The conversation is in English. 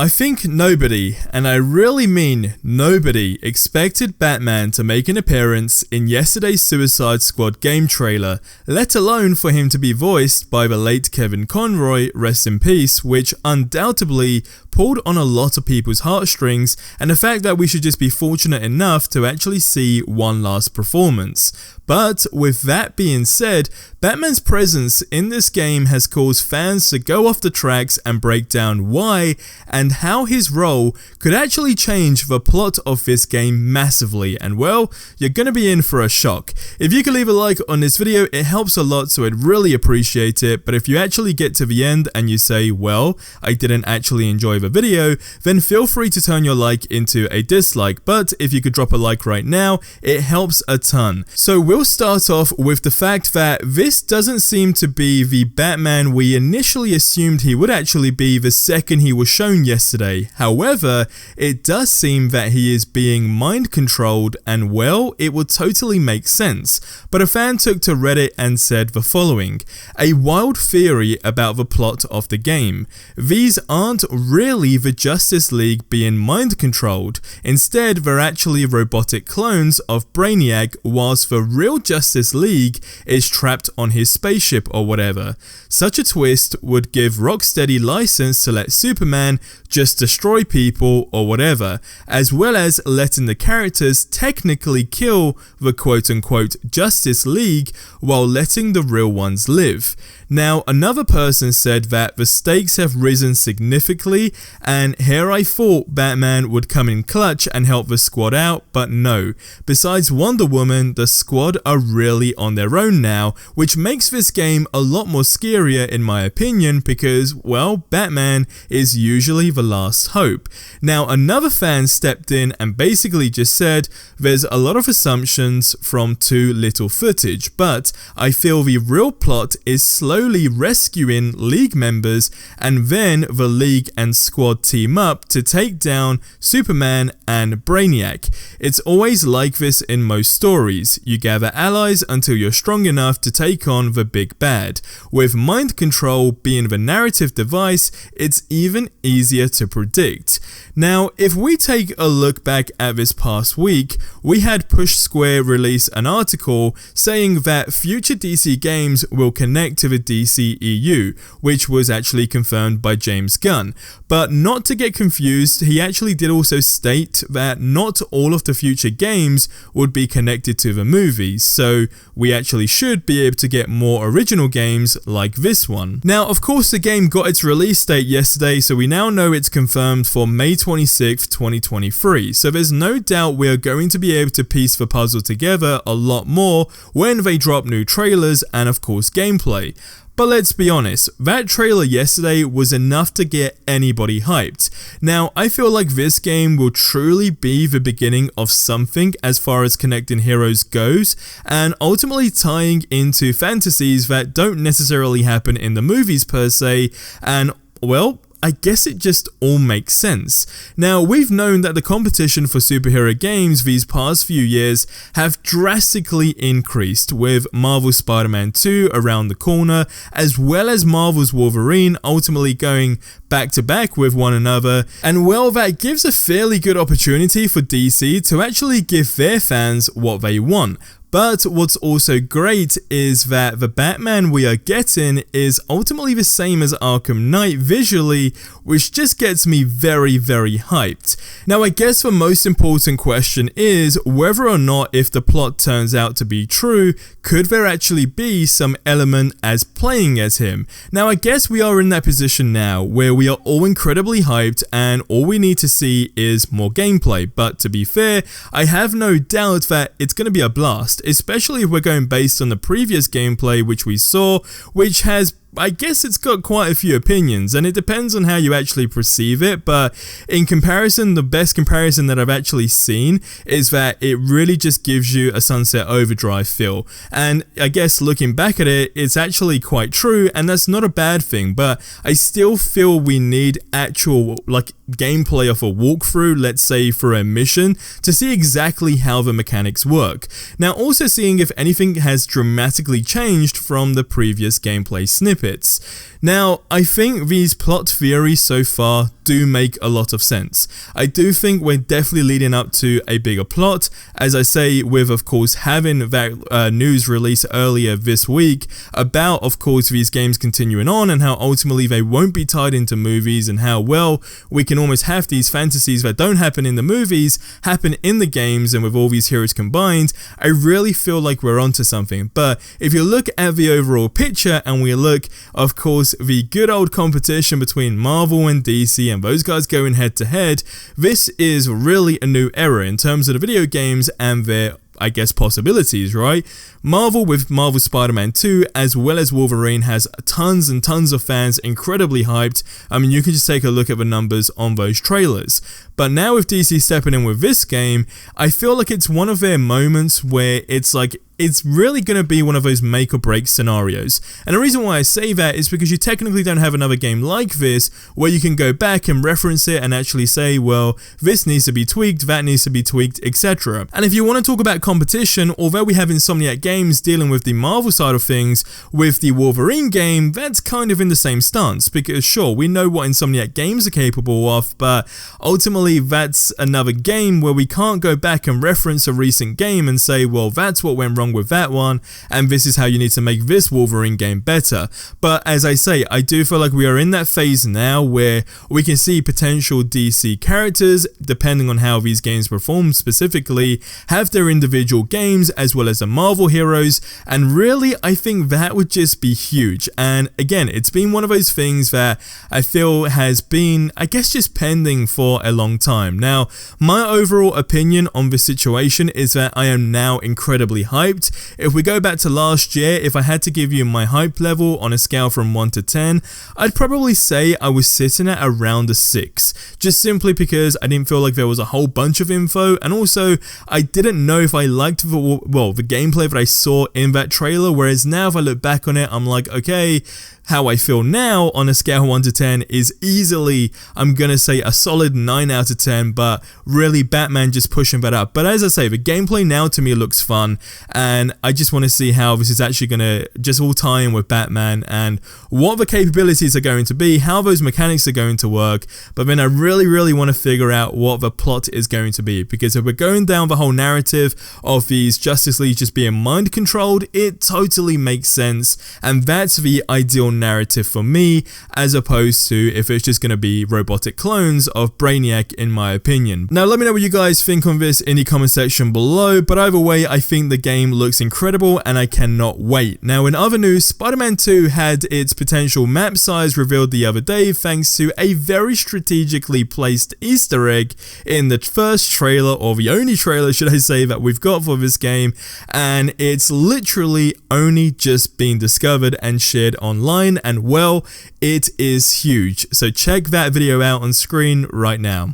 I think nobody, and I really mean nobody, expected Batman to make an appearance in yesterday's Suicide Squad game trailer, let alone for him to be voiced by the late Kevin Conroy, rest in peace, which undoubtedly pulled on a lot of people's heartstrings, and the fact that we should just be fortunate enough to actually see one last performance. But with that being said, Batman's presence in this game has caused fans to go off the tracks and break down why and how his role could actually change the plot of this game massively, and well, you're gonna be in for a shock. If you could leave a like on this video, it helps a lot, so I'd really appreciate it. But if you actually get to the end and you say, well, I didn't actually enjoy the video, then feel free to turn your like into a dislike. But if you could drop a like right now, it helps a ton. So we'll start off with the fact that this doesn't seem to be the Batman we initially assumed he would actually be the second he was shown yesterday. However, it does seem that he is being mind controlled, and well, it would totally make sense. But a fan took to Reddit and said the following: a wild theory about the plot of the game. These aren't really the Justice League being mind controlled. Instead, they're actually robotic clones of Brainiac, whilst the real Justice League is trapped on his spaceship or whatever. Such a twist would give Rocksteady license to let Superman just destroy people or whatever, as well as letting the characters technically kill the quote-unquote Justice League while letting the real ones live. Now, another person said that the stakes have risen significantly, and here I thought Batman would come in clutch and help the squad out, but no. Besides Wonder Woman, the squad are really on their own now, which makes this game a lot more scarier in my opinion, because, well, Batman is usually the last hope. Now, another fan stepped in and basically just said, there's a lot of assumptions from too little footage, but I feel the real plot is slowly rescuing League members, and then the League and squad team up to take down Superman and Brainiac. It's always like this in most stories. You gather allies until you're strong enough to take on the big bad. With mind control being the narrative device, it's even easier to predict. Now, if we take a look back at this past week, we had Push Square release an article saying that future DC games will connect to the DCEU, which was actually confirmed by James Gunn. But not to get confused, he actually did also state that not all of the future games would be connected to the movies, so we actually should be able to get more original games like this one. Now, of course, the game got its release date yesterday, so we now know it's confirmed for May 26th, 2023. So there's no doubt we are going to be able to piece the puzzle together a lot more when they drop new trailers and of course gameplay. But let's be honest, that trailer yesterday was enough to get anybody hyped. Now, I feel like this game will truly be the beginning of something as far as connecting heroes goes, and ultimately tying into fantasies that don't necessarily happen in the movies per se, and well, I guess it just all makes sense. Now, we've known that the competition for superhero games these past few years have drastically increased, with Marvel's Spider-Man 2 around the corner, as well as Marvel's Wolverine ultimately going back to back with one another, and well, that gives a fairly good opportunity for DC to actually give their fans what they want. But what's also great is that the Batman we are getting is ultimately the same as Arkham Knight visually, which just gets me very, very hyped. Now, I guess the most important question is whether or not, if the plot turns out to be true, could there actually be some element as playing as him? Now, I guess we are in that position now where we are all incredibly hyped and all we need to see is more gameplay. But to be fair, I have no doubt that it's going to be a blast, especially if we're going based on the previous gameplay which we saw, which has, I guess it's got quite a few opinions, and it depends on how you actually perceive it, but in comparison, the best comparison that I've actually seen is that it really just gives you a Sunset Overdrive feel, and I guess looking back at it, it's actually quite true, and that's not a bad thing, but I still feel we need actual, like, gameplay of a walkthrough, let's say for a mission, to see exactly how the mechanics work. Now, also seeing if anything has dramatically changed from the previous gameplay snippets. Now, I think these plot theories so far do make a lot of sense. I do think we're definitely leading up to a bigger plot, as I say, with of course having that news release earlier this week about of course these games continuing on and how ultimately they won't be tied into movies, and how well we can almost have these fantasies that don't happen in the movies happen in the games, and with all these heroes combined, I really feel like we're onto something. But if you look at the overall picture and we look of course the good old competition between Marvel and DC and those guys going head to head, this is really a new era in terms of the video games and their, I guess, possibilities, right? Marvel with Marvel Spider-Man 2 as well as Wolverine has tons and tons of fans incredibly hyped. I mean, you can just take a look at the numbers on those trailers. But now with DC stepping in with this game, I feel like it's one of their moments where it's like, it's really going to be one of those make or break scenarios. And the reason why I say that is because you technically don't have another game like this where you can go back and reference it and actually say, well, this needs to be tweaked, that needs to be tweaked, etc. And if you want to talk about competition, although we have Insomniac Games dealing with the Marvel side of things, with the Wolverine game, that's kind of in the same stance, because sure, we know what Insomniac Games are capable of, but ultimately that's another game where we can't go back and reference a recent game and say, well, that's what went wrong with that one, and this is how you need to make this Wolverine game better. But as I say, I do feel like we are in that phase now where we can see potential DC characters, depending on how these games perform specifically, have their individual games as well as the Marvel heroes, and really I think that would just be huge. And again, it's been one of those things that I feel has been, I guess, just pending for a long time. Now, my overall opinion on this situation is that I am now incredibly hyped. If we go back to last year, if I had to give you my hype level on a scale from 1 to 10, I'd probably say I was sitting at around a 6, just simply because I didn't feel like there was a whole bunch of info, and also I didn't know if I liked the gameplay that I saw in that trailer, whereas now if I look back on it, I'm like, okay, how I feel now on a scale 1 to 10 is easily, I'm gonna say, a solid 9 out of 10, but really Batman just pushing that up. But as I say, the gameplay now to me looks fun, and I just want to see how this is actually gonna just all tie in with Batman and what the capabilities are going to be, how those mechanics are going to work. But then I really want to figure out what the plot is going to be, because if we're going down the whole narrative of these Justice League just being mind controlled, it totally makes sense, and that's the ideal narrative for me, as opposed to if it's just going to be robotic clones of Brainiac, in my opinion. Now let me know what you guys think on this in the comment section below, but either way I think the game looks incredible and I cannot wait. Now in other news, Spider-Man 2 had its potential map size revealed the other day thanks to a very strategically placed Easter egg in the first trailer, or the only trailer should I say, that we've got for this game, and it's literally only just been discovered and shared online, and well, it is huge. So check that video out on screen right now.